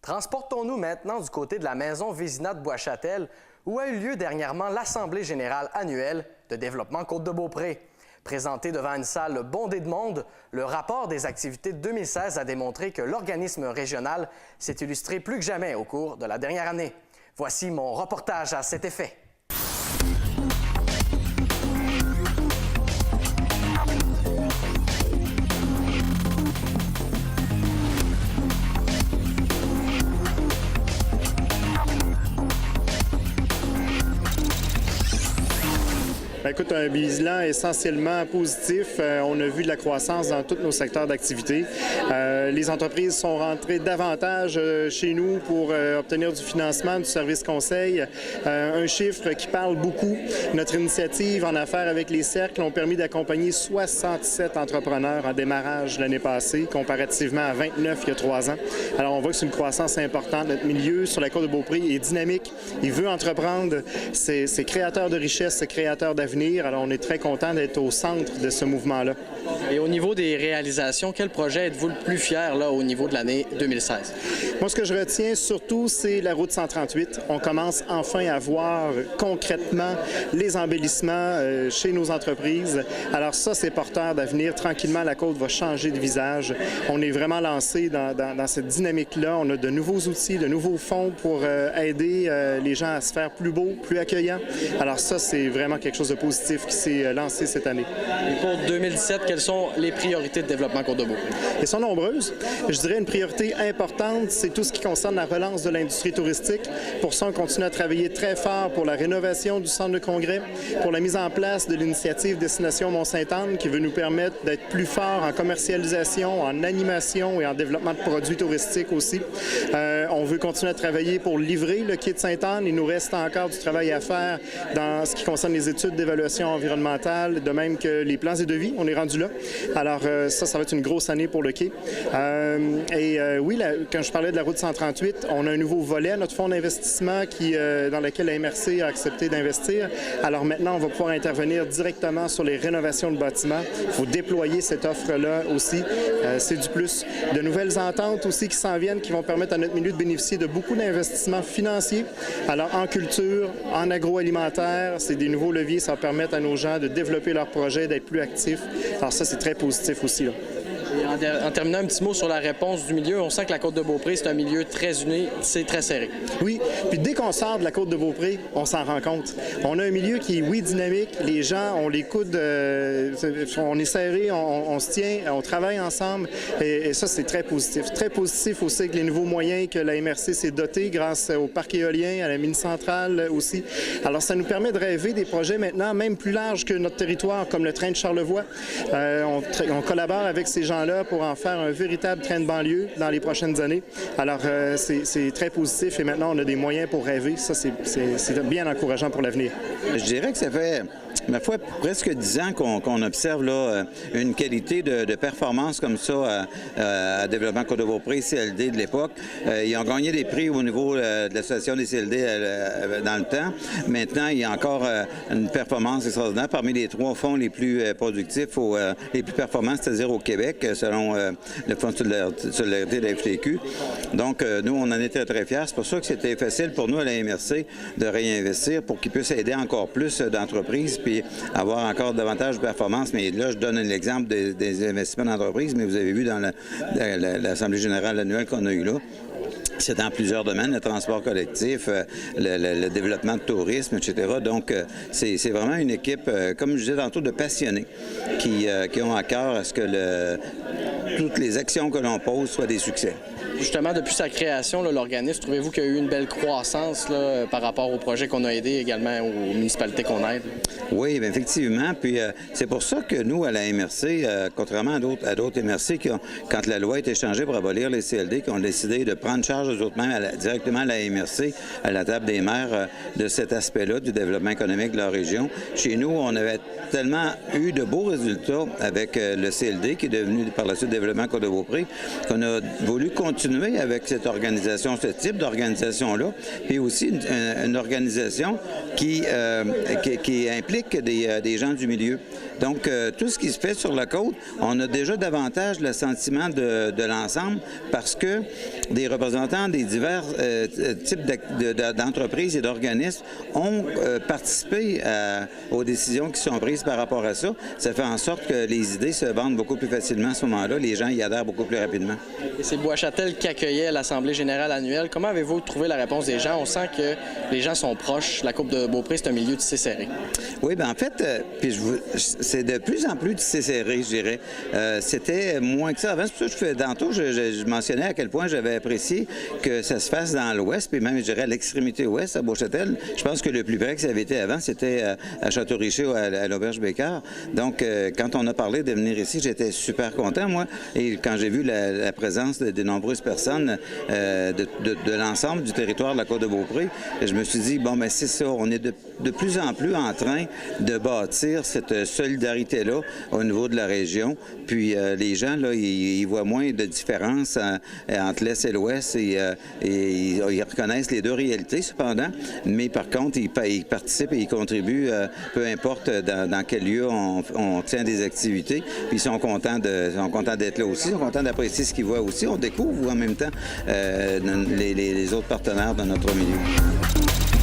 Transportons-nous maintenant du côté de la maison Vézina de Bois-Châtel, où a eu lieu dernièrement l'Assemblée générale annuelle de développement Côte-de-Beaupré. Présenté devant une salle bondée de monde, le rapport des activités de 2016 a démontré que l'organisme régional s'est illustré plus que jamais au cours de la dernière année. Voici mon reportage à cet effet. Écoute, un bilan essentiellement positif. On a vu de la croissance dans tous nos secteurs d'activité. Les entreprises sont rentrées davantage chez nous pour obtenir du financement, du service conseil. Un chiffre qui parle beaucoup. Notre initiative en affaires avec les cercles ont permis d'accompagner 67 entrepreneurs en démarrage l'année passée, comparativement à 29 il y a 3 ans. Alors, on voit que c'est une croissance importante. Notre milieu sur la Côte-de-Beaupré est dynamique. Il veut entreprendre. C'est créateur de richesse, c'est créateur d'avenir. Alors, on est très content d'être au centre de ce mouvement-là. Et au niveau des réalisations, quel projet êtes-vous le plus fier là, au niveau de l'année 2016? Moi, ce que je retiens surtout, c'est la route 138. On commence enfin à voir concrètement les embellissements chez nos entreprises. Alors ça, c'est porteur d'avenir. Tranquillement, la côte va changer de visage. On est vraiment lancé dans cette dynamique-là. On a de nouveaux outils, de nouveaux fonds pour aider les gens à se faire plus beaux, plus accueillants. Alors ça, c'est vraiment quelque chose de positif qui s'est lancé cette année. Et pour 2017, quelles sont les priorités de développement Côte-de-Beaupré? Elles sont nombreuses. Je dirais une priorité importante, c'est tout ce qui concerne la relance de l'industrie touristique. Pour ça, on continue à travailler très fort pour la rénovation du centre de congrès, pour la mise en place de l'initiative Destination Mont-Sainte-Anne qui veut nous permettre d'être plus forts en commercialisation, en animation et en développement de produits touristiques aussi. On veut continuer à travailler pour livrer le quai de Sainte-Anne. Il nous reste encore du travail à faire dans ce qui concerne les études d'évaluation environnementale, de même que les plans et devis. On est rendu là. Alors ça va être une grosse année pour le quai. Oui, quand je parlais de la route 138, on a un nouveau volet à notre fonds d'investissement dans lequel la MRC a accepté d'investir. Alors maintenant, on va pouvoir intervenir directement sur les rénovations de bâtiments. Il faut déployer cette offre-là aussi. C'est du plus. De nouvelles ententes aussi qui s'en viennent, qui vont permettre à notre milieu de bénéficier de beaucoup d'investissements financiers. Alors en culture, en agroalimentaire, c'est des nouveaux leviers. Ça va permettre à nos gens de développer leurs projets, d'être plus actifs. Alors ça, c'est très positif aussi, là. Et en terminant, un petit mot sur la réponse du milieu. On sent que la Côte-de-Beaupré, c'est un milieu très uni, c'est très serré. Oui, puis dès qu'on sort de la Côte-de-Beaupré, on s'en rend compte. On a un milieu qui est, oui, dynamique. Les gens, on les coude, on est serré, on se tient, on travaille ensemble. Et ça, c'est très positif. Très positif aussi avec les nouveaux moyens que la MRC s'est dotée grâce au parc éolien, à la mine centrale aussi. Alors, ça nous permet de rêver des projets maintenant, même plus larges que notre territoire, comme le train de Charlevoix. On collabore avec ces gens-là pour en faire un véritable train de banlieue dans les prochaines années. Alors, c'est très positif et maintenant, on a des moyens pour rêver. Ça, c'est bien encourageant pour l'avenir. Je dirais que ça fait, ma foi, presque 10 ans qu'on observe là, une qualité de performance comme ça à Développement Côte-de-Beaupré, CLD de l'époque. Ils ont gagné des prix au niveau de l'association des CLD dans le temps. Maintenant, il y a encore une performance extraordinaire parmi les 3 fonds les plus productifs, les plus performants, c'est-à-dire au Québec, selon le Fonds de solidarité de la FTQ. Donc, nous, on en était très fiers. C'est pour ça que c'était facile pour nous à la MRC de réinvestir pour qu'ils puissent aider encore plus d'entreprises puis avoir encore davantage de performance. Mais là, je donne l'exemple des investissements d'entreprise, mais vous avez vu dans l'Assemblée générale annuelle qu'on a eue là. C'est dans plusieurs domaines, le transport collectif, le développement de tourisme, etc. Donc, c'est vraiment une équipe, comme je disais tantôt, de passionnés qui ont à cœur à ce que toutes les actions que l'on pose soient des succès. Justement, depuis sa création, l'organisme, trouvez-vous qu'il y a eu une belle croissance là, par rapport aux projets qu'on a aidés, également aux municipalités qu'on aide? Oui, bien, effectivement. Puis c'est pour ça que nous, à la MRC, contrairement à d'autres MRC, quand la loi a été changée pour abolir les CLD, qui ont décidé de prendre charge eux autres mêmes directement à la MRC, à la table des maires, de cet aspect-là du développement économique de la région. Chez nous, on avait tellement eu de beaux résultats avec le CLD, qui est devenu par la suite Développement Côte-de-Beaupré, qu'on a voulu continuer continuer avec cette organisation, ce type d'organisation-là, puis aussi une organisation qui implique des gens du milieu. Donc, tout ce qui se fait sur la côte, on a déjà davantage le sentiment de l'ensemble parce que des représentants des divers types d'entreprises et d'organismes ont participé aux décisions qui sont prises par rapport à ça. Ça fait en sorte que les idées se vendent beaucoup plus facilement à ce moment-là. Les gens y adhèrent beaucoup plus rapidement. Et c'est Bois-Châtel qui accueillait l'Assemblée générale annuelle. Comment avez-vous trouvé la réponse des gens? On sent que les gens sont proches. La Coupe de Beaupré, c'est un milieu tissé serré. Oui, bien en fait, c'est de plus en plus tissé serré, je dirais. C'était moins que ça. Avant, c'est pour ça que je fais tantôt, je mentionnais à quel point j'avais apprécié que ça se fasse dans l'ouest, puis même, je dirais, à l'extrémité ouest, à Bois-Châtel. Je pense que le plus près que ça avait été avant, c'était à Château-Richer ou à l'Auberge Bécard. Donc, quand on a parlé de venir ici, j'étais super content, moi. Et quand j'ai vu la présence de nombreuses personnes de l'ensemble du territoire de la Côte-de-Beaupré, je me suis dit, bon, mais c'est ça, on est de plus en plus en train de bâtir cette solidarité-là au niveau de la région. Puis les gens, là, ils voient moins de différence entre l'Est et l'Ouest et ils reconnaissent les deux réalités, cependant. Mais par contre, ils participent et ils contribuent, peu importe dans quel lieu on tient des activités. Puis ils sont contents d'être là aussi, ils sont contents d'apprécier ce qu'ils voient aussi. On découvre en même temps les autres partenaires de notre milieu.